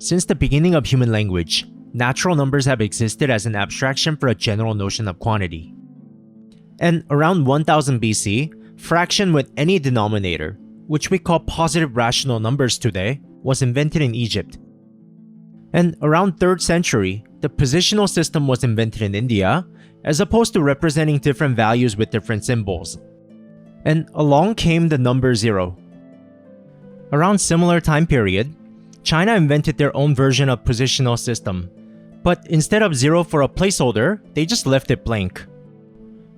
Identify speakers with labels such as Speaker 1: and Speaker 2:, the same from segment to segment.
Speaker 1: Since the beginning of human language, natural numbers have existed as an abstraction for a general notion of quantity. And around 1000 BC, fraction with any denominator, which we call positive rational numbers today, was invented in Egypt. And around 3rd century, the positional system was invented in India, as opposed to representing different values with different symbols. And along came the number 0. Around similar time period, China invented their own version of positional system, but instead of 0 for a placeholder, they just left it blank.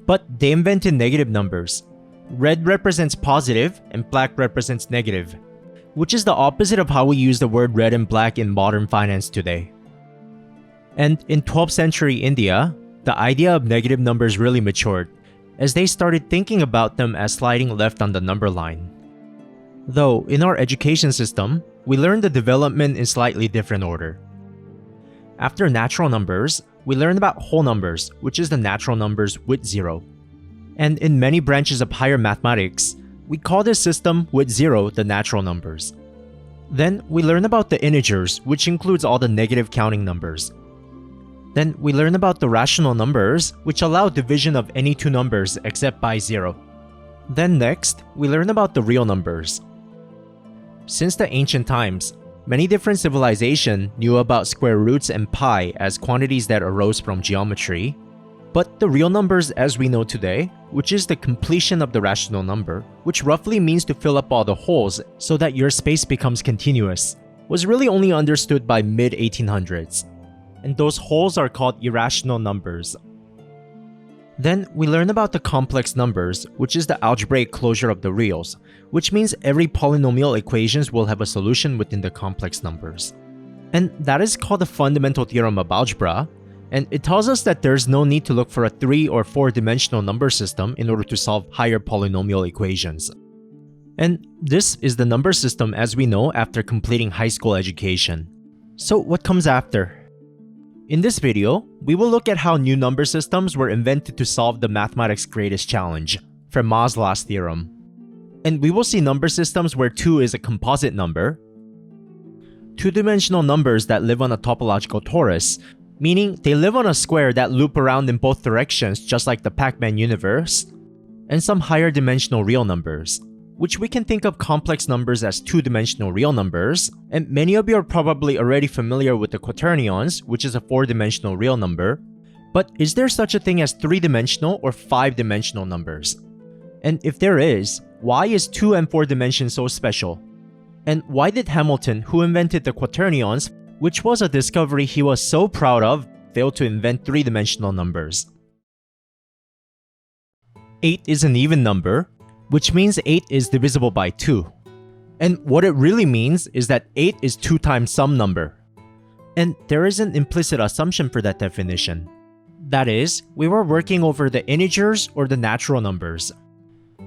Speaker 1: But they invented negative numbers. Red represents positive and black represents negative, which is the opposite of how we use the word red and black in modern finance today. And in 12th century India, the idea of negative numbers really matured, as they started thinking about them as sliding left on the number line. Though, in our education system, we learn the development in slightly different order. After natural numbers, we learn about whole numbers, which is the natural numbers with 0. And in many branches of higher mathematics, we call this system with 0 the natural numbers. Then we learn about the integers, which includes all the negative counting numbers. Then we learn about the rational numbers, which allow division of any two numbers except by 0. Then next, we learn about the real numbers. Since the ancient times, many different civilizations knew about square roots and pi as quantities that arose from geometry, but the real numbers as we know today, which is the completion of the rational number, which roughly means to fill up all the holes so that your space becomes continuous, was really only understood by mid-1800s. And those holes are called irrational numbers. Then we learn about the complex numbers, which is the algebraic closure of the reals, which means every polynomial equations will have a solution within the complex numbers. And that is called the fundamental theorem of algebra, and it tells us that there's no need to look for a 3 or 4-dimensional number system in order to solve higher polynomial equations. And this is the number system as we know after completing high school education. So what comes after? In this video, we will look at how new number systems were invented to solve the mathematics' greatest challenge, Fermat's last theorem. And we will see number systems where 2 is a composite number, 2-dimensional numbers that live on a topological torus, meaning they live on a square that loop around in both directions just like the Pac-Man universe, and some higher dimensional real numbers, which we can think of complex numbers as 2-dimensional real numbers, and many of you are probably already familiar with the quaternions, which is a 4-dimensional real number. But is there such a thing as 3-dimensional or 5-dimensional numbers? And if there is, why is 2 and 4 dimensions so special? And why did Hamilton, who invented the quaternions, which was a discovery he was so proud of, fail to invent 3-dimensional numbers? 8 is an even number, which means 8 is divisible by 2. And what it really means is that 8 is 2 times some number. And there is an implicit assumption for that definition. That is, we were working over the integers or the natural numbers.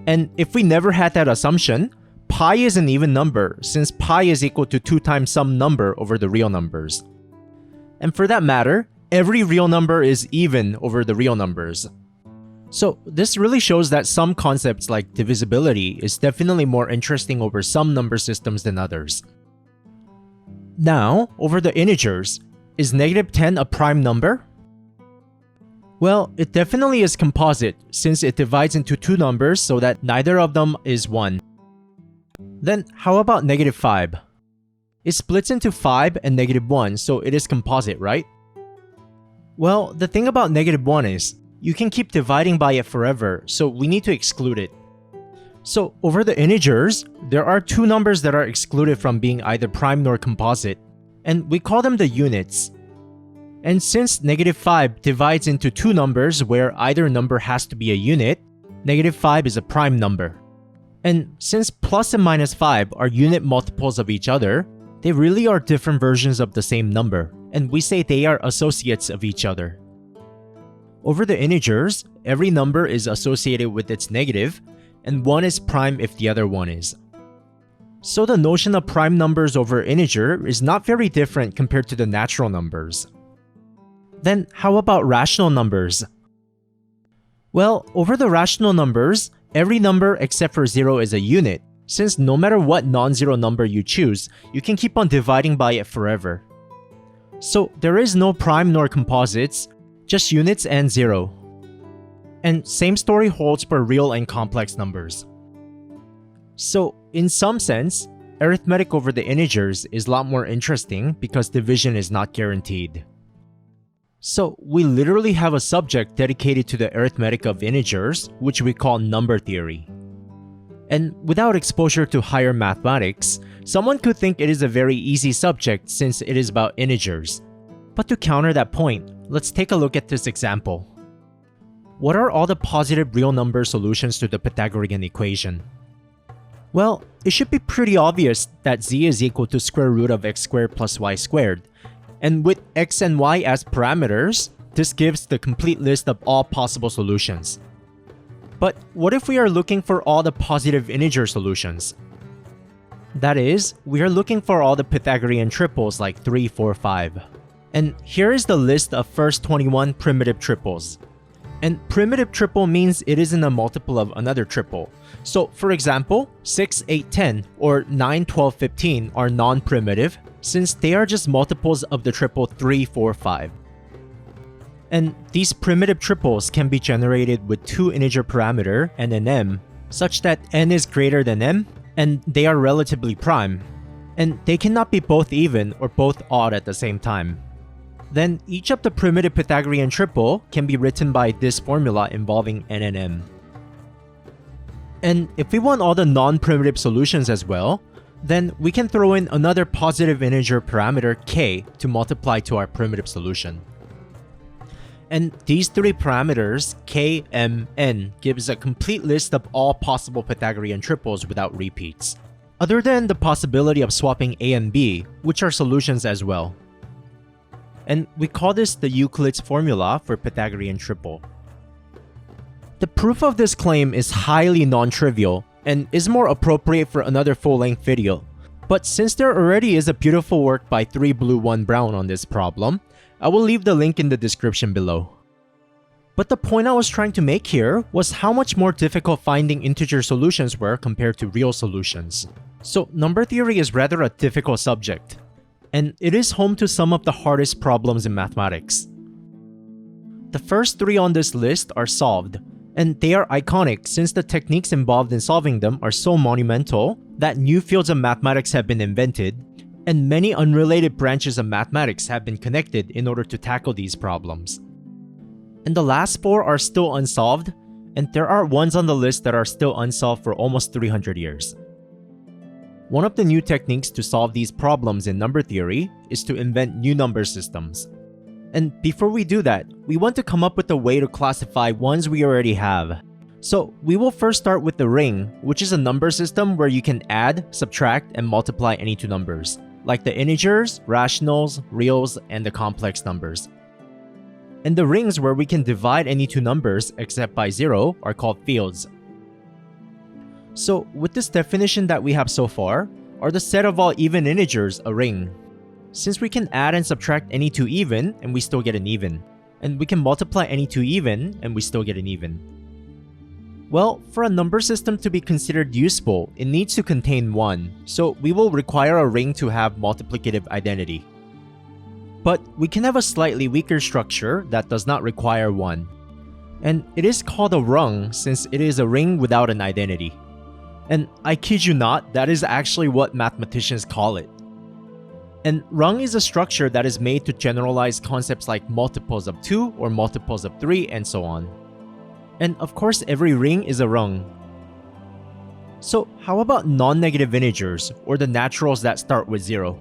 Speaker 1: And if we never had that assumption, pi is an even number since pi is equal to 2 times some number over the real numbers. And for that matter, every real number is even over the real numbers. So this really shows that some concepts like divisibility is definitely more interesting over some number systems than others. Now, over the integers, is -10 a prime number? Well, it definitely is composite since it divides into 2 numbers so that neither of them is 1. Then how about -5? It splits into 5 and -1, so it is composite, right? Well, the thing about -1 is, you can keep dividing by it forever, so we need to exclude it. So over the integers, there are 2 numbers that are excluded from being either prime nor composite, and we call them the units. And since -5 divides into 2 numbers where either number has to be a unit, -5 is a prime number. And since plus and -5 are unit multiples of each other, they really are different versions of the same number, and we say they are associates of each other. Over the integers, every number is associated with its negative, and one is prime if the other one is. So the notion of prime numbers over integer is not very different compared to the natural numbers. Then how about rational numbers? Well, over the rational numbers, every number except for 0 is a unit, since no matter what non-zero number you choose, you can keep on dividing by it forever. So there is no prime nor composites, just units and zero. And same story holds for real and complex numbers. So in some sense, arithmetic over the integers is a lot more interesting because division is not guaranteed. So we literally have a subject dedicated to the arithmetic of integers, which we call number theory. And without exposure to higher mathematics, someone could think it is a very easy subject since it is about integers. But to counter that point, let's take a look at this example. What are all the positive real number solutions to the Pythagorean equation? Well, it should be pretty obvious that z is equal to square root of x squared plus y squared. And with x and y as parameters, this gives the complete list of all possible solutions. But what if we are looking for all the positive integer solutions? That is, we are looking for all the Pythagorean triples like 3, 4, 5. And here is the list of first 21 primitive triples. And primitive triple means it isn't a multiple of another triple. So for example, 6, 8, 10 or 9, 12, 15 are non-primitive since they are just multiples of the triple 3, 4, 5. And these primitive triples can be generated with two integer parameter n and m, such that n is greater than m, and they are relatively prime. And they cannot be both even or both odd at the same time. Then each of the primitive Pythagorean triple can be written by this formula involving n and m. And if we want all the non-primitive solutions as well, then we can throw in another positive integer parameter k to multiply to our primitive solution. And these three parameters, k, m, n, gives a complete list of all possible Pythagorean triples without repeats, other than the possibility of swapping a and b, which are solutions as well. And we call this the Euclid's formula for Pythagorean triple. The proof of this claim is highly non-trivial and is more appropriate for another full-length video. But since there already is a beautiful work by 3 Blue 1 Brown on this problem, I will leave the link in the description below. But the point I was trying to make here was how much more difficult finding integer solutions were compared to real solutions. So number theory is rather a difficult subject, and it is home to some of the hardest problems in mathematics. The first three on this list are solved, and they are iconic since the techniques involved in solving them are so monumental that new fields of mathematics have been invented, and many unrelated branches of mathematics have been connected in order to tackle these problems. And the last four are still unsolved, and there are ones on the list that are still unsolved for almost 300 years. One of the new techniques to solve these problems in number theory is to invent new number systems. And before we do that, we want to come up with a way to classify ones we already have. So we will first start with the ring, which is a number system where you can add, subtract, and multiply any two numbers, like the integers, rationals, reals, and the complex numbers. And the rings where we can divide any two numbers except by 0 are called fields. So with this definition that we have so far, are the set of all even integers a ring? Since we can add and subtract any two even and we still get an even, and we can multiply any two even and we still get an even. Well, for a number system to be considered useful, it needs to contain 1, so we will require a ring to have multiplicative identity. But we can have a slightly weaker structure that does not require 1. And it is called a rung since it is a ring without an identity. And I kid you not, that is actually what mathematicians call it. And rung is a structure that is made to generalize concepts like multiples of 2 or multiples of 3 and so on. And of course, every ring is a rung. So how about non-negative integers, or the naturals that start with 0?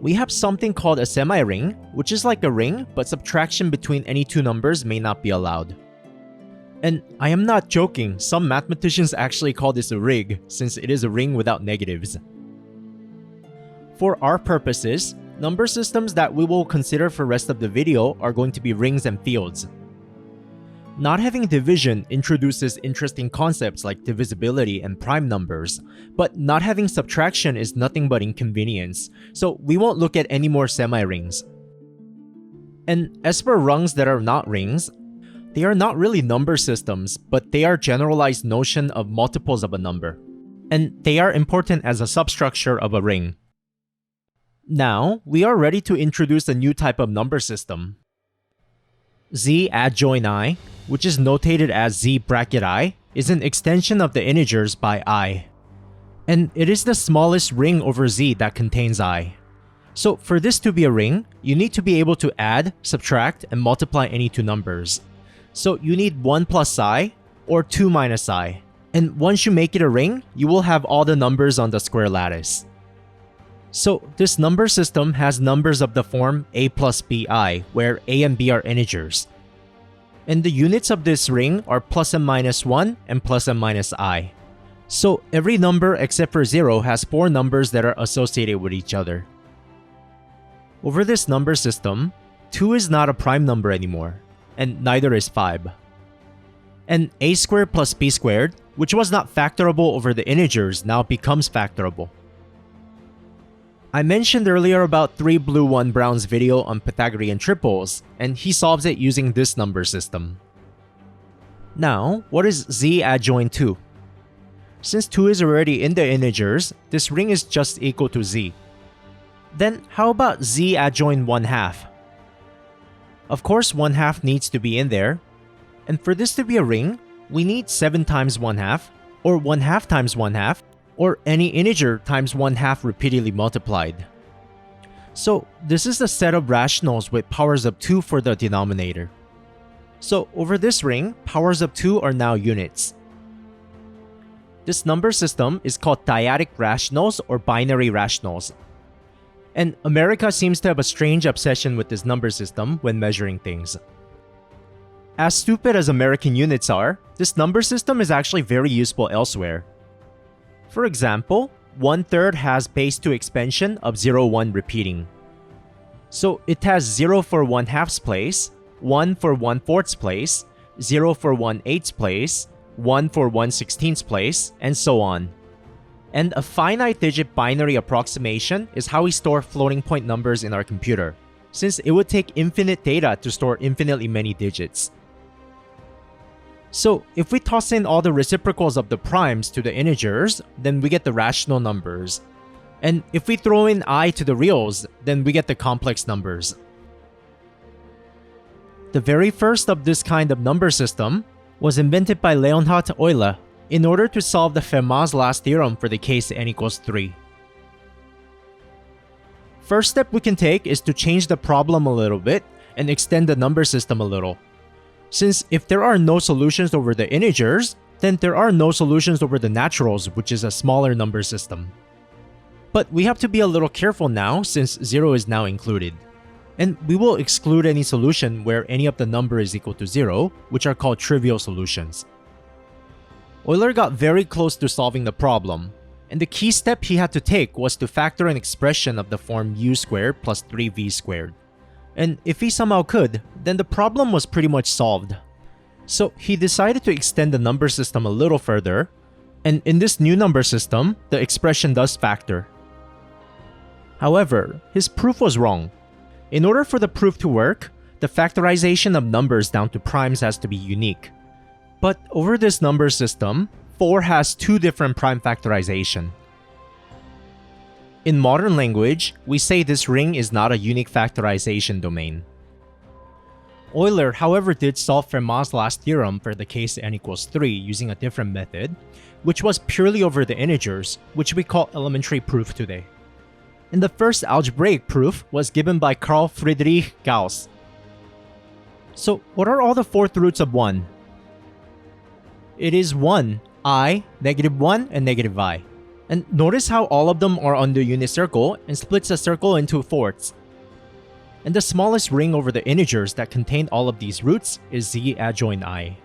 Speaker 1: We have something called a semi-ring, which is like a ring, but subtraction between any two numbers may not be allowed. And I am not joking, some mathematicians actually call this a rig, since it is a ring without negatives. For our purposes, number systems that we will consider for the rest of the video are going to be rings and fields. Not having division introduces interesting concepts like divisibility and prime numbers, but not having subtraction is nothing but inconvenience, so we won't look at any more semi-rings. And as for rungs that are not rings, they are not really number systems, but they are generalized notion of multiples of a number. and they are important as a substructure of a ring. Now, we are ready to introduce a new type of number system. Z adjoin I, which is notated as Z bracket I, is an extension of the integers by I. And it is the smallest ring over Z that contains I. So for this to be a ring, you need to be able to add, subtract, and multiply any two numbers. So you need 1 plus I, or 2 minus I. And once you make it a ring, you will have all the numbers on the square lattice. So this number system has numbers of the form a plus bi, where a and b are integers. And the units of this ring are plus and minus 1 and plus and minus I. So every number except for 0 has 4 numbers that are associated with each other. Over this number system, 2 is not a prime number anymore, and neither is 5. And a squared plus b squared, which was not factorable over the integers, now becomes factorable. I mentioned earlier about 3 Blue 1 Brown's video on Pythagorean triples, and he solves it using this number system. Now, what is Z adjoin 2? Since 2 is already in the integers, this ring is just equal to Z. Then how about Z adjoin 1/2? Of course 1/2 needs to be in there, and for this to be a ring, we need 7 times 1/2, or 1/2 times 1/2, or any integer times 1/2 repeatedly multiplied. So this is the set of rationals with powers of 2 for the denominator. So over this ring, powers of 2 are now units. This number system is called dyadic rationals or binary rationals. And America seems to have a strange obsession with this number system when measuring things. As stupid as American units are, this number system is actually very useful elsewhere. For example, 1/3 has base 2 expansion of 0, 1 repeating. So it has 0 for 1/2's place, 1 for 1/4's place, 0 for 1/8's place, 1 for 1/16's place, and so on. And a finite digit binary approximation is how we store floating point numbers in our computer, since it would take infinite data to store infinitely many digits. So if we toss in all the reciprocals of the primes to the integers, then we get the rational numbers. And if we throw in I to the reals, then we get the complex numbers. The very first of this kind of number system was invented by Leonhard Euler in order to solve the Fermat's last theorem for the case n equals 3. First step we can take is to change the problem a little bit and extend the number system a little. Since if there are no solutions over the integers, then there are no solutions over the naturals, which is a smaller number system. But we have to be a little careful now since 0 is now included. And we will exclude any solution where any of the number is equal to 0, which are called trivial solutions. Euler got very close to solving the problem, and the key step he had to take was to factor an expression of the form u squared plus 3v squared. And if he somehow could, then the problem was pretty much solved. So he decided to extend the number system a little further, and in this new number system, the expression does factor. However, his proof was wrong. In order for the proof to work, the factorization of numbers down to primes has to be unique. But over this number system, 4 has 2 different prime factorization. In modern language, we say this ring is not a unique factorization domain. Euler, however, did solve Fermat's last theorem for the case n equals 3 using a different method, which was purely over the integers, which we call elementary proof today. And the first algebraic proof was given by Carl Friedrich Gauss. So what are all the fourth roots of 1? It is 1, I, -1, and -I. And notice how all of them are on the unit circle and splits the circle into fourths. And the smallest ring over the integers that contain all of these roots is Z adjoin I.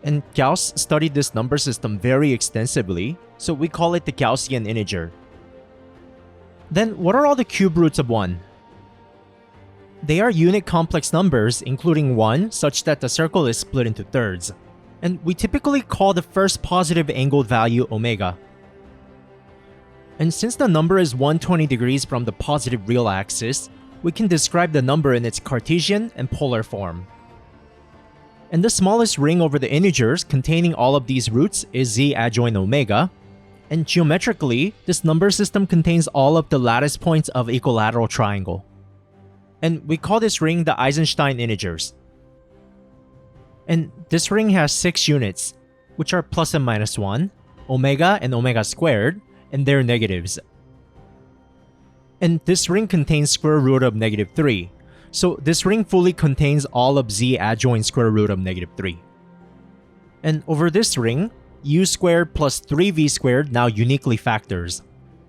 Speaker 1: And Gauss studied this number system very extensively, so we call it the Gaussian integer. Then what are all the cube roots of 1? They are unit complex numbers including 1 such that the circle is split into thirds. And we typically call the first positive angled value omega. And since the number is 120 degrees from the positive real axis, we can describe the number in its Cartesian and polar form. And the smallest ring over the integers containing all of these roots is Z adjoin omega, And geometrically, this number system contains all of the lattice points of equilateral triangle. And we call this ring the Eisenstein integers. And this ring has 6 units, which are plus and minus 1, omega and omega squared, and their negatives. And this ring contains square root of negative 3. So this ring fully contains all of z adjoint square root of negative 3. And over this ring, u squared plus 3v squared now uniquely factors.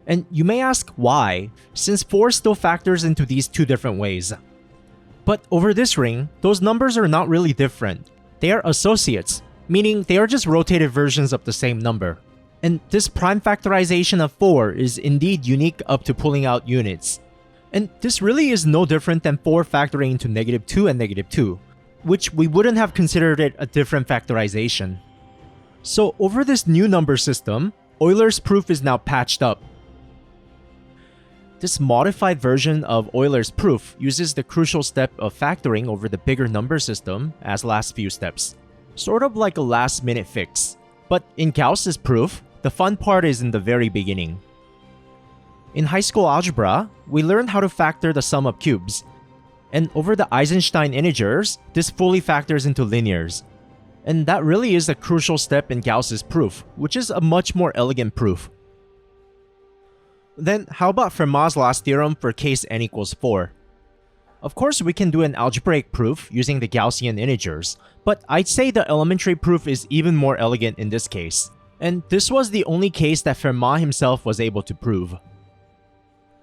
Speaker 1: And you may ask why, since 4 still factors into these two different ways. But over this ring, those numbers are not really different. They are associates, meaning they are just rotated versions of the same number. And this prime factorization of 4 is indeed unique up to pulling out units. And this really is no different than 4 factoring into negative 2 and negative 2, which we wouldn't have considered it a different factorization. So over this new number system, Euler's proof is now patched up. This modified version of Euler's proof uses the crucial step of factoring over the bigger number system as last few steps, sort of like a last-minute fix. But in Gauss's proof, the fun part is in the very beginning. In high school algebra, we learned how to factor the sum of cubes, and over the Eisenstein integers, this fully factors into linears. And that really is a crucial step in Gauss's proof, which is a much more elegant proof. Then how about Fermat's last theorem for case n equals 4? Of course, we can do an algebraic proof using the Gaussian integers, but I'd say the elementary proof is even more elegant in this case. And this was the only case that Fermat himself was able to prove.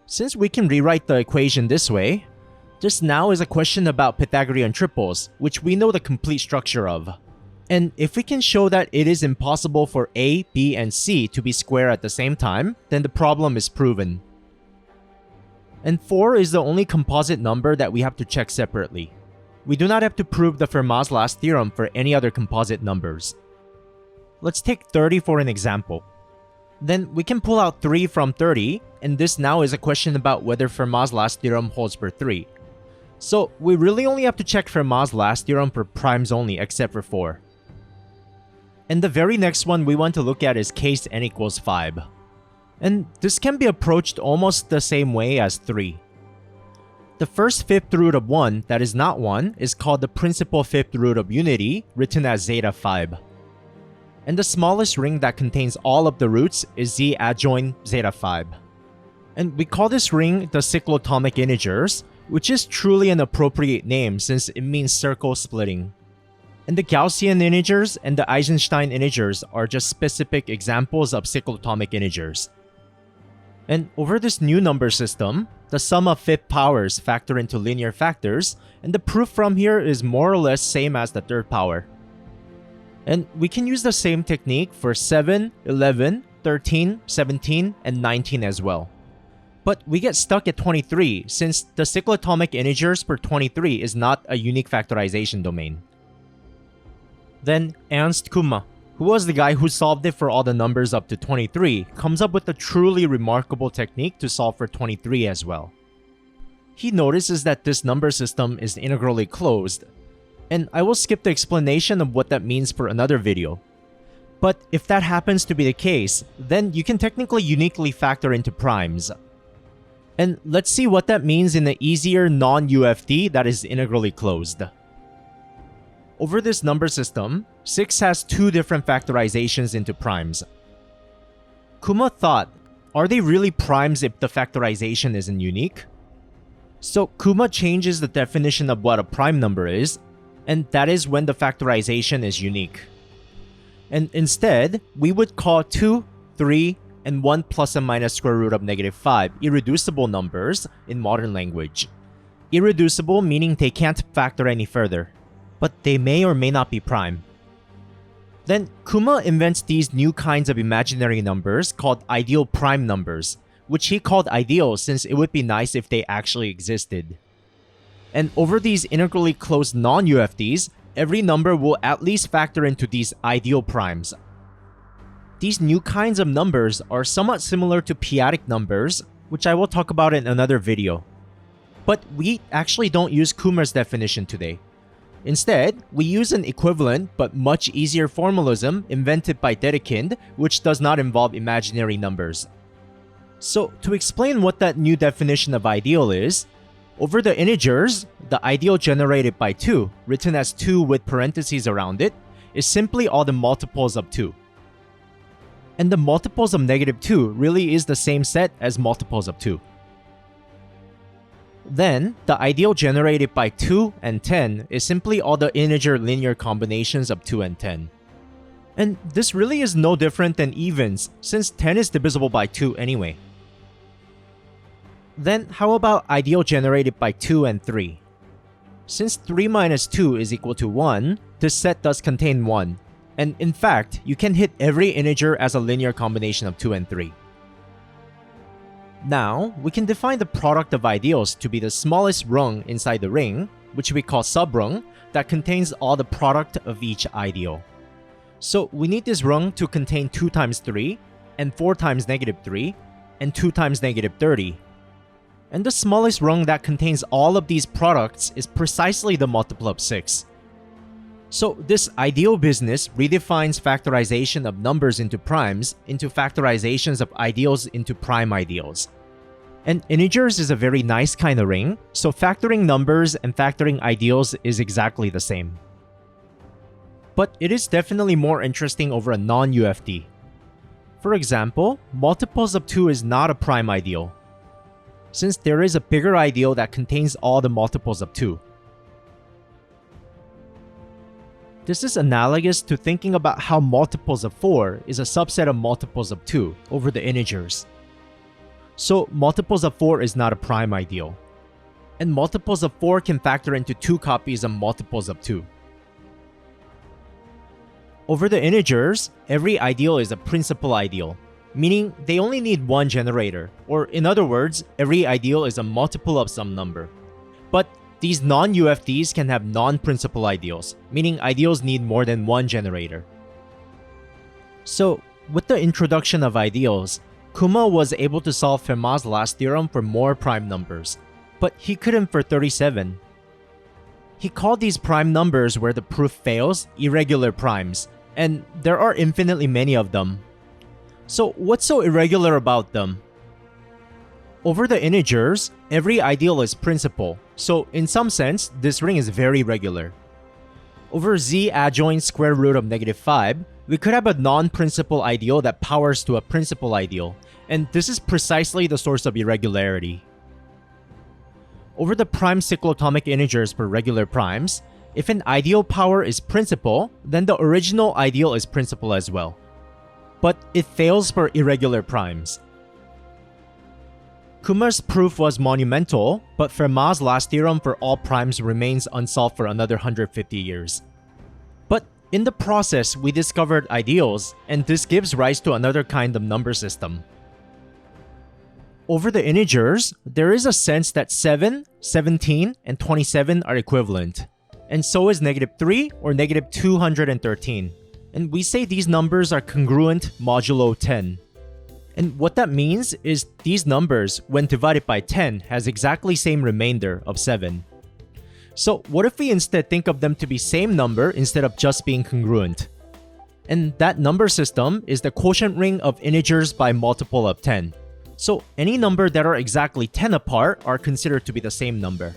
Speaker 1: Since we can rewrite the equation this way, this now is a question about Pythagorean triples, which we know the complete structure of. And if we can show that it is impossible for A, B, and C to be square at the same time, then the problem is proven. And 4 is the only composite number that we have to check separately. We do not have to prove the Fermat's last theorem for any other composite numbers. Let's take 30 for an example. Then we can pull out 3 from 30, and this now is a question about whether Fermat's last theorem holds for 3. So we really only have to check Fermat's last theorem for primes only except for 4. And the very next one we want to look at is case n equals 5. And this can be approached almost the same way as 3. The first fifth root of 1 that is not 1 is called the principal fifth root of unity, written as zeta 5. And the smallest ring that contains all of the roots is z adjoint zeta 5. And we call this ring the cyclotomic integers, which is truly an appropriate name since it means circle splitting. And the Gaussian integers and the Eisenstein integers are just specific examples of cyclotomic integers. And over this new number system, the sum of fifth powers factor into linear factors, and the proof from here is more or less same as the third power. And we can use the same technique for 7, 11, 13, 17, and 19 as well. But we get stuck at 23 since the cyclotomic integers for 23 is not a unique factorization domain. Then Ernst Kumma, who was the guy who solved it for all the numbers up to 23, comes up with a truly remarkable technique to solve for 23 as well. He notices that this number system is integrally closed, and I will skip the explanation of what that means for another video. But if that happens to be the case, then you can technically uniquely factor into primes. And let's see what that means in the easier non-UFD that is integrally closed. Over this number system, 6 has 2 different factorizations into primes. Kumma thought, are they really primes if the factorization isn't unique? So Kumma changes the definition of what a prime number is, and that is when the factorization is unique. And instead, we would call 2, 3, and 1 plus and minus square root of negative 5 irreducible numbers in modern language. Irreducible meaning they can't factor any further, but they may or may not be prime. Then Kumma invents these new kinds of imaginary numbers called ideal prime numbers, which he called ideal since it would be nice if they actually existed. And over these integrally closed non-UFDs, every number will at least factor into these ideal primes. These new kinds of numbers are somewhat similar to p-adic numbers, which I will talk about in another video. But we actually don't use Kumma's definition today. Instead, we use an equivalent but much easier formalism invented by Dedekind, which does not involve imaginary numbers. So, to explain what that new definition of ideal is, over the integers, the ideal generated by 2, written as 2 with parentheses around it, is simply all the multiples of 2. And the multiples of negative 2 really is the same set as multiples of 2. Then, the ideal generated by 2 and 10 is simply all the integer linear combinations of 2 and 10. And this really is no different than evens, since 10 is divisible by 2 anyway. Then, how about ideal generated by 2 and 3? Since 3 minus 2 is equal to 1, this set does contain 1. And in fact, you can hit every integer as a linear combination of 2 and 3. Now, we can define the product of ideals to be the smallest rung inside the ring, which we call subrung, that contains all the product of each ideal. So we need this rung to contain 2 times 3, and 4 times negative 3, and 2 times negative 30. And the smallest rung that contains all of these products is precisely the multiple of 6. So this ideal business redefines factorization of numbers into primes into factorizations of ideals into prime ideals. And integers is a very nice kind of ring, so factoring numbers and factoring ideals is exactly the same. But it is definitely more interesting over a non-UFD. For example, multiples of 2 is not a prime ideal, since there is a bigger ideal that contains all the multiples of 2. This is analogous to thinking about how multiples of 4 is a subset of multiples of 2 over the integers. So multiples of 4 is not a prime ideal. And multiples of 4 can factor into 2 copies of multiples of 2. Over the integers, every ideal is a principal ideal, meaning they only need one generator, or in other words, every ideal is a multiple of some number. But these non-UFDs can have non-principal ideals, meaning ideals need more than one generator. So, with the introduction of ideals, Kuma was able to solve Fermat's last theorem for more prime numbers, but he couldn't for 37. He called these prime numbers where the proof fails irregular primes, and there are infinitely many of them. So what's so irregular about them? Over the integers, every ideal is principal, so in some sense, this ring is very regular. Over z adjoint square root of negative 5, we could have a non-principal ideal that powers to a principal ideal, and this is precisely the source of irregularity. Over the prime cyclotomic integers for regular primes, if an ideal power is principal, then the original ideal is principal as well. But it fails for irregular primes. Kuma's proof was monumental, but Fermat's last theorem for all primes remains unsolved for another 150 years. But in the process, we discovered ideals, and this gives rise to another kind of number system. Over the integers, there is a sense that 7, 17, and 27 are equivalent, and so is negative 3 or negative 213. And we say these numbers are congruent modulo 10. And what that means is these numbers, when divided by 10, has exactly same remainder of 7. So what if we instead think of them to be same number instead of just being congruent? And that number system is the quotient ring of integers by multiple of 10. So any number that are exactly 10 apart are considered to be the same number.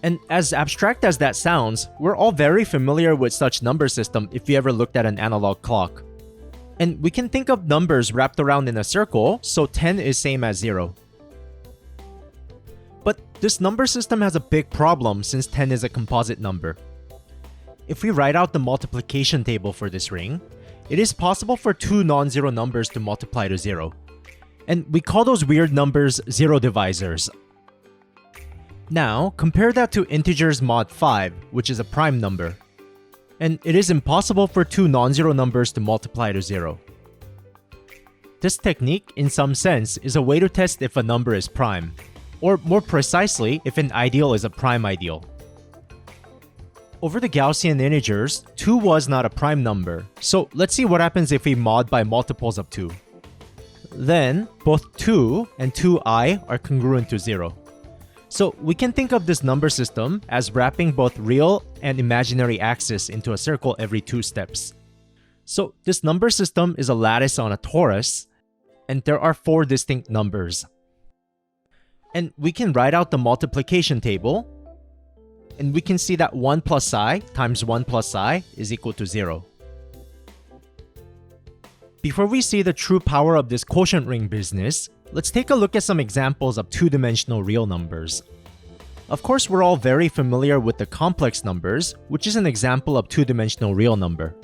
Speaker 1: And as abstract as that sounds, we're all very familiar with such number system if you ever looked at an analog clock. And we can think of numbers wrapped around in a circle, so 10 is same as 0. But this number system has a big problem since 10 is a composite number. If we write out the multiplication table for this ring, it is possible for two non-zero numbers to multiply to 0. And we call those weird numbers zero divisors. Now, compare that to integers mod 5, which is a prime number. And it is impossible for two non-zero numbers to multiply to 0. This technique, in some sense, is a way to test if a number is prime, or more precisely, if an ideal is a prime ideal. Over the Gaussian integers, 2 was not a prime number, so let's see what happens if we mod by multiples of 2. Then, both 2 and 2i are congruent to 0. So we can think of this number system as wrapping both real and imaginary axes into a circle every 2 steps. So this number system is a lattice on a torus, and there are 4 distinct numbers. And we can write out the multiplication table, and we can see that 1 plus I times 1 plus I is equal to 0. Before we see the true power of this quotient ring business, let's take a look at some examples of 2-dimensional real numbers. Of course, we're all very familiar with the complex numbers, which is an example of 2-dimensional real number.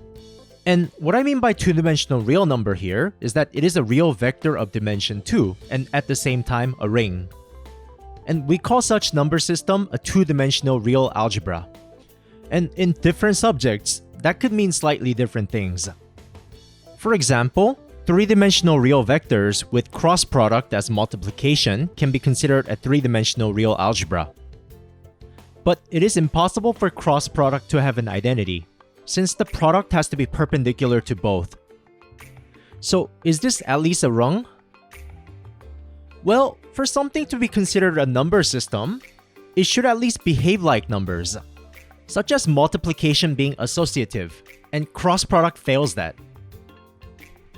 Speaker 1: And what I mean by 2-dimensional real number here is that it is a real vector of dimension 2, and at the same time a ring. And we call such number system a 2-dimensional real algebra. And in different subjects, that could mean slightly different things. For example, 3-dimensional real vectors with cross product as multiplication can be considered a 3-dimensional real algebra. But it is impossible for cross product to have an identity, since the product has to be perpendicular to both. So is this at least a rung? Well, for something to be considered a number system, it should at least behave like numbers, such as multiplication being associative, and cross product fails that.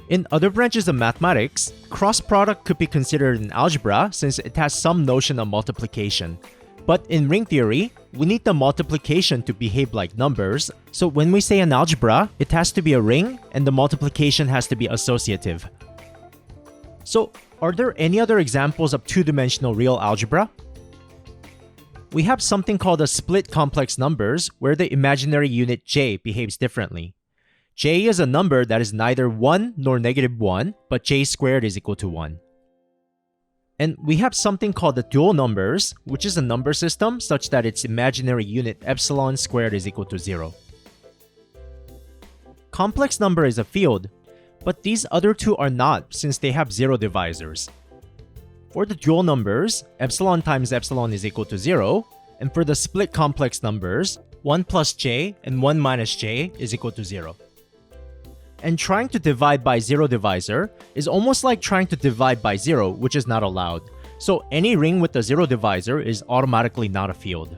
Speaker 1: In other branches of mathematics, cross product could be considered an algebra since it has some notion of multiplication. But in ring theory, we need the multiplication to behave like numbers, so when we say an algebra, it has to be a ring and the multiplication has to be associative. So, are there any other examples of 2-dimensional real algebra? We have something called a split complex numbers where the imaginary unit j behaves differently. J is a number that is neither 1 nor -1, but j squared is equal to 1. And we have something called the dual numbers, which is a number system such that its imaginary unit epsilon squared is equal to 0. Complex number is a field, but these other two are not since they have 0 divisors. For the dual numbers, epsilon times epsilon is equal to 0, and for the split complex numbers, 1 plus j and 1 minus j is equal to 0. And trying to divide by 0 divisor is almost like trying to divide by 0, which is not allowed. So any ring with a 0 divisor is automatically not a field.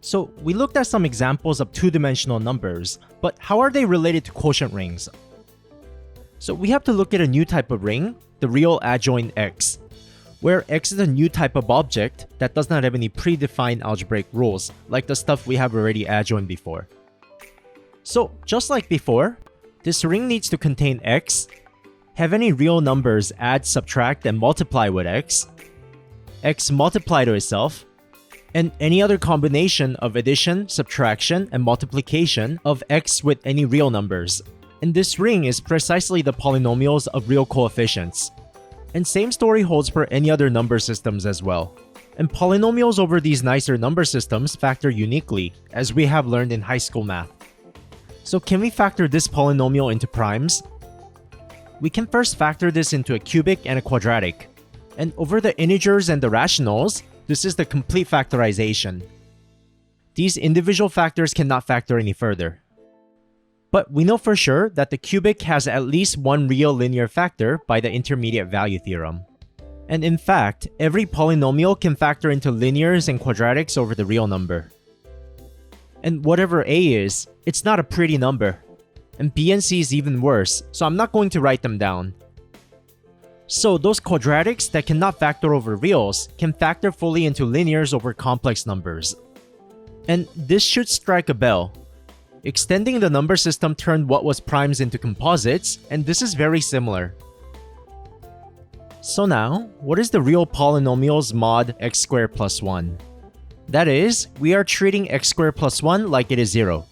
Speaker 1: So we looked at some examples of 2-dimensional numbers, but how are they related to quotient rings? So we have to look at a new type of ring, the real adjoint X, where X is a new type of object that does not have any predefined algebraic rules, like the stuff we have already adjoined before. So just like before, this ring needs to contain X, have any real numbers add, subtract, and multiply with X, X multiply to itself, and any other combination of addition, subtraction, and multiplication of X with any real numbers. And this ring is precisely the polynomials of real coefficients. And same story holds for any other number systems as well. And polynomials over these nicer number systems factor uniquely, as we have learned in high school math. So can we factor this polynomial into primes? We can first factor this into a cubic and a quadratic. And over the integers and the rationals, this is the complete factorization. These individual factors cannot factor any further. But we know for sure that the cubic has at least one real linear factor by the intermediate value theorem. And in fact, every polynomial can factor into linears and quadratics over the real number. And whatever a is, it's not a pretty number. And b and c is even worse, so I'm not going to write them down. So those quadratics that cannot factor over reals can factor fully into linears over complex numbers. And this should strike a bell. Extending the number system turned what was primes into composites, and this is very similar. So now, what is the real polynomials mod x squared plus 1? That is, we are treating x squared plus 1 like it is 0.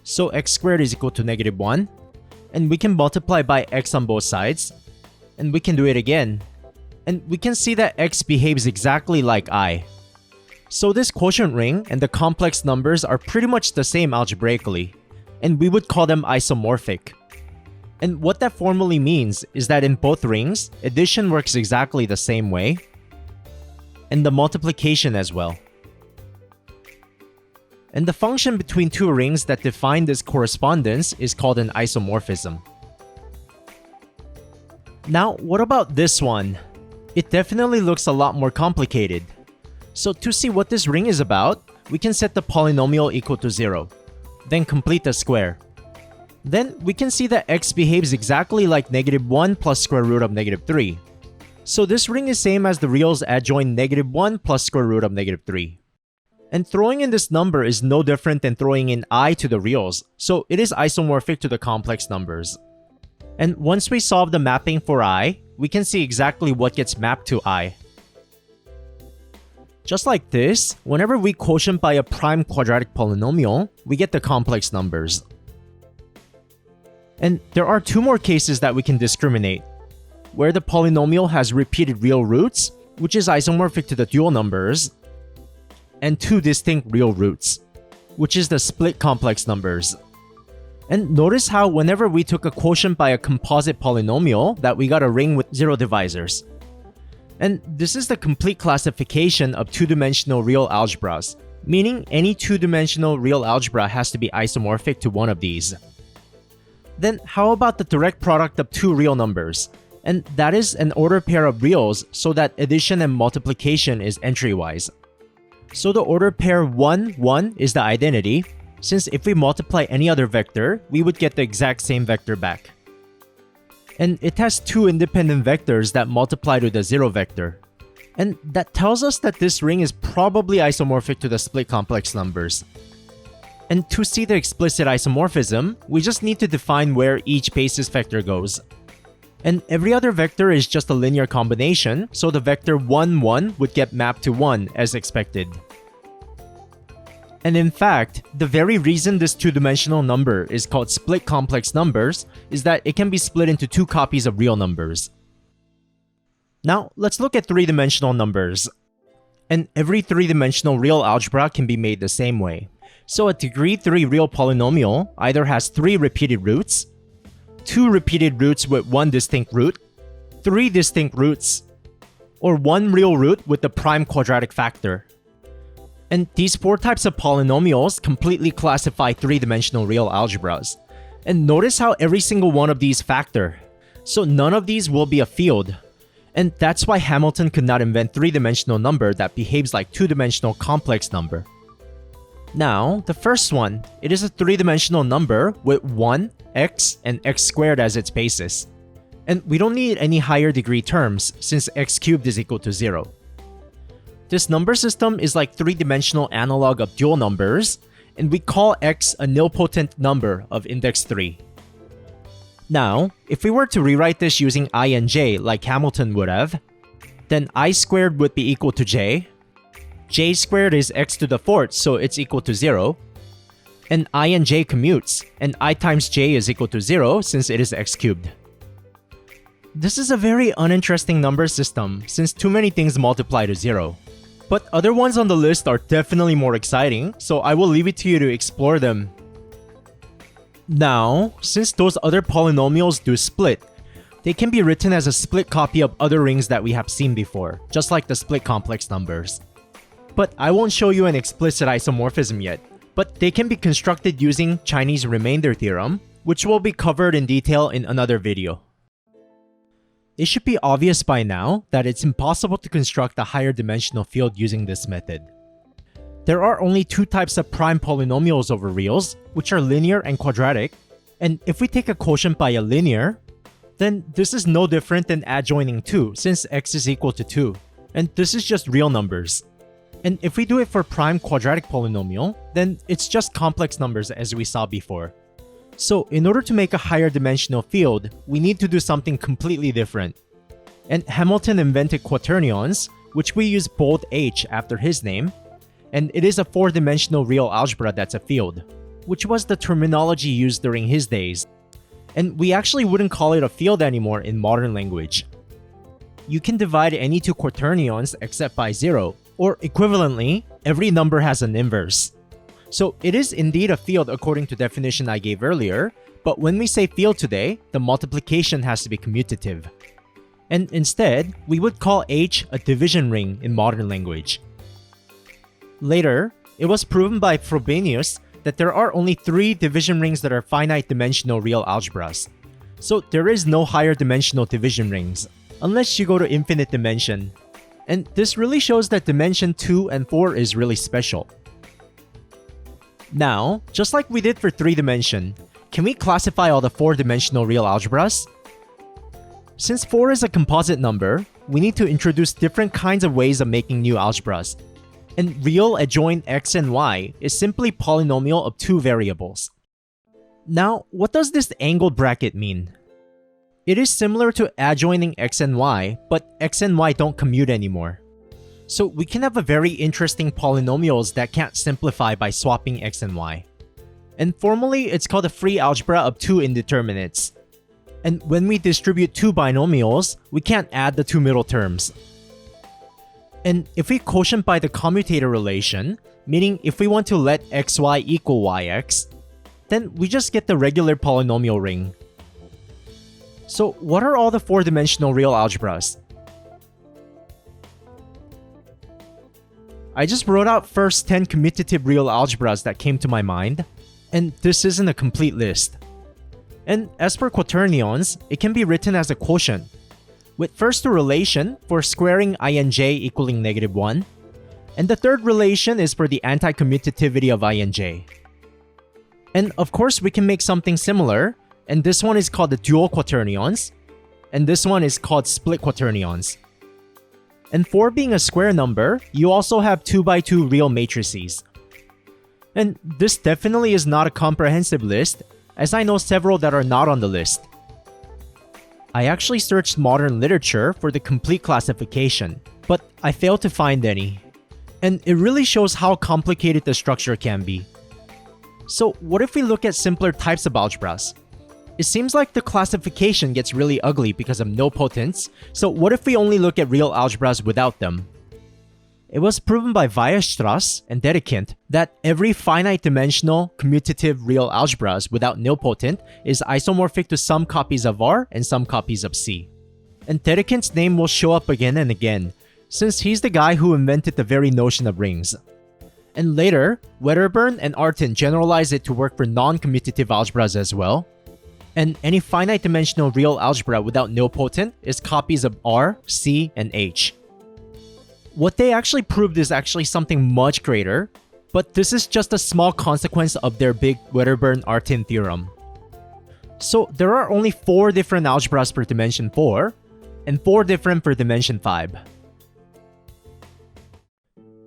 Speaker 1: So x squared is equal to -1, and we can multiply by x on both sides, and we can do it again. And we can see that x behaves exactly like I. So this quotient ring and the complex numbers are pretty much the same algebraically, and we would call them isomorphic. And what that formally means is that in both rings, addition works exactly the same way, and the multiplication as well. And the function between two rings that define this correspondence is called an isomorphism. Now, what about this one? It definitely looks a lot more complicated. So to see what this ring is about, we can set the polynomial equal to 0, then complete the square. Then we can see that x behaves exactly like -1 plus square root of -3. So this ring is same as the reals adjoint -1 plus square root of -3. And throwing in this number is no different than throwing in I to the reals, so it is isomorphic to the complex numbers. And once we solve the mapping for I, we can see exactly what gets mapped to I. Just like this, whenever we quotient by a prime quadratic polynomial, we get the complex numbers. And there are two more cases that we can discriminate, where the polynomial has repeated real roots, which is isomorphic to the dual numbers, and two distinct real roots, which is the split complex numbers. And notice how whenever we took a quotient by a composite polynomial, that we got a ring with zero divisors. And this is the complete classification of two-dimensional real algebras, meaning any two-dimensional real algebra has to be isomorphic to one of these. Then how about the direct product of two real numbers? And that is an order pair of reals so that addition and multiplication is entry-wise. So the order pair 1, 1 is the identity, since if we multiply any other vector, we would get the exact same vector back. And it has two independent vectors that multiply to the zero vector. And that tells us that this ring is probably isomorphic to the split complex numbers. And to see the explicit isomorphism, we just need to define where each basis vector goes. And every other vector is just a linear combination, so the vector 1, 1 would get mapped to 1 as expected. And in fact, the very reason this two-dimensional number is called split complex numbers is that it can be split into two copies of real numbers. Now, let's look at three-dimensional numbers. And every three-dimensional real algebra can be made the same way. So a degree 3 real polynomial either has 3 repeated roots, 2 repeated roots with 1 distinct root, 3 distinct roots, or 1 real root with the prime quadratic factor. And these 4 types of polynomials completely classify three-dimensional real algebras. And notice how every single one of these factor. So none of these will be a field. And that's why Hamilton could not invent three-dimensional number that behaves like two-dimensional complex number. Now, the first one, it is a three-dimensional number with 1, x, and x squared as its basis. And we don't need any higher degree terms since x cubed is equal to 0. This number system is like three-dimensional analog of dual numbers, and we call x a nilpotent number of index 3. Now, if we were to rewrite this using I and j like Hamilton would have, then I squared would be equal to j squared is x to the fourth, so it's equal to 0, and I and j commutes, and I times j is equal to 0 since it is x cubed. This is a very uninteresting number system since too many things multiply to 0. But other ones on the list are definitely more exciting, so I will leave it to you to explore them. Now, since those other polynomials do split, they can be written as a split copy of other rings that we have seen before, just like the split complex numbers. But I won't show you an explicit isomorphism yet, but they can be constructed using Chinese remainder theorem, which will be covered in detail in another video. It should be obvious by now that it's impossible to construct a higher dimensional field using this method. There are only two types of prime polynomials over reals, which are linear and quadratic, and if we take a quotient by a linear, then this is no different than adjoining 2 since x is equal to 2, and this is just real numbers. And if we do it for prime quadratic polynomial, then it's just complex numbers as we saw before. So in order to make a higher dimensional field, we need to do something completely different. And Hamilton invented quaternions, which we use bold H after his name, and it is a 4-dimensional real algebra that's a field, which was the terminology used during his days. And we actually wouldn't call it a field anymore in modern language. You can divide any two quaternions except by 0, or equivalently, every number has an inverse. So it is indeed a field according to definition I gave earlier, but when we say field today, the multiplication has to be commutative. And instead, we would call H a division ring in modern language. Later, it was proven by Frobenius that there are only 3 division rings that are finite dimensional real algebras. So there is no higher dimensional division rings, unless you go to infinite dimension. And this really shows that dimension 2 and 4 is really special. Now, just like we did for 3-dimension, can we classify all the 4-dimensional real algebras? Since 4 is a composite number, we need to introduce different kinds of ways of making new algebras. And real adjoint x and y is simply polynomial of 2 variables. Now, what does this angled bracket mean? It is similar to adjoining x and y, but x and y don't commute anymore. So we can have a very interesting polynomials that can't simplify by swapping x and y. And formally, it's called a free algebra of 2 indeterminates. And when we distribute 2 binomials, we can't add the 2 middle terms. And if we quotient by the commutator relation, meaning if we want to let xy equal yx, then we just get the regular polynomial ring. So what are all the 4-dimensional real algebras? I just wrote out first 10 commutative real algebras that came to my mind, and this isn't a complete list. And as for quaternions, it can be written as a quotient, with first a relation for squaring inj equaling -1, and the third relation is for the anti-commutativity of inj. And of course we can make something similar, and this one is called the dual quaternions, and this one is called split quaternions. And 4 being a square number, you also have 2x2 real matrices. And this definitely is not a comprehensive list, as I know several that are not on the list. I actually searched modern literature for the complete classification, but I failed to find any. And it really shows how complicated the structure can be. So what if we look at simpler types of algebras? It seems like the classification gets really ugly because of nilpotents, so what if we only look at real algebras without them? It was proven by Weierstrass and Dedekind that every finite-dimensional commutative real algebras without nilpotent is isomorphic to some copies of R and some copies of C. And Dedekind's name will show up again and again, since he's the guy who invented the very notion of rings. And later, Wedderburn and Artin generalized it to work for non-commutative algebras as well. And any finite-dimensional real algebra without nilpotent is copies of R, C, and H. What they actually proved is actually something much greater, but this is just a small consequence of their big Wedderburn-Artin theorem. So there are only 4 different algebras for dimension 4, and 4 different for dimension 5.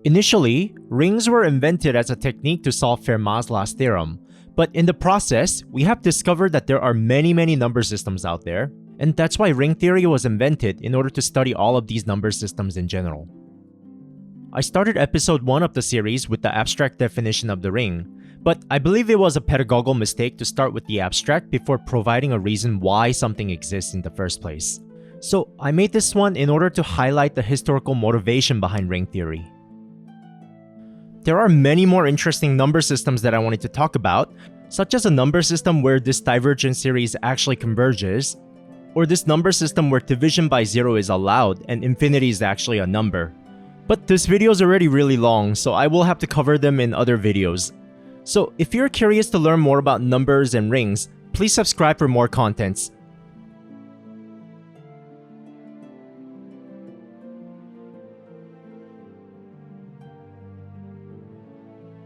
Speaker 1: Initially, rings were invented as a technique to solve Fermat's last theorem, but in the process, we have discovered that there are many number systems out there, and that's why ring theory was invented in order to study all of these number systems in general. I started episode 1 of the series with the abstract definition of the ring, but I believe it was a pedagogical mistake to start with the abstract before providing a reason why something exists in the first place. So I made this one in order to highlight the historical motivation behind ring theory. There are many more interesting number systems that I wanted to talk about, such as a number system where this divergent series actually converges, or this number system where division by 0 is allowed and infinity is actually a number. But this video is already really long, so I will have to cover them in other videos. So if you're curious to learn more about numbers and rings, please subscribe for more contents.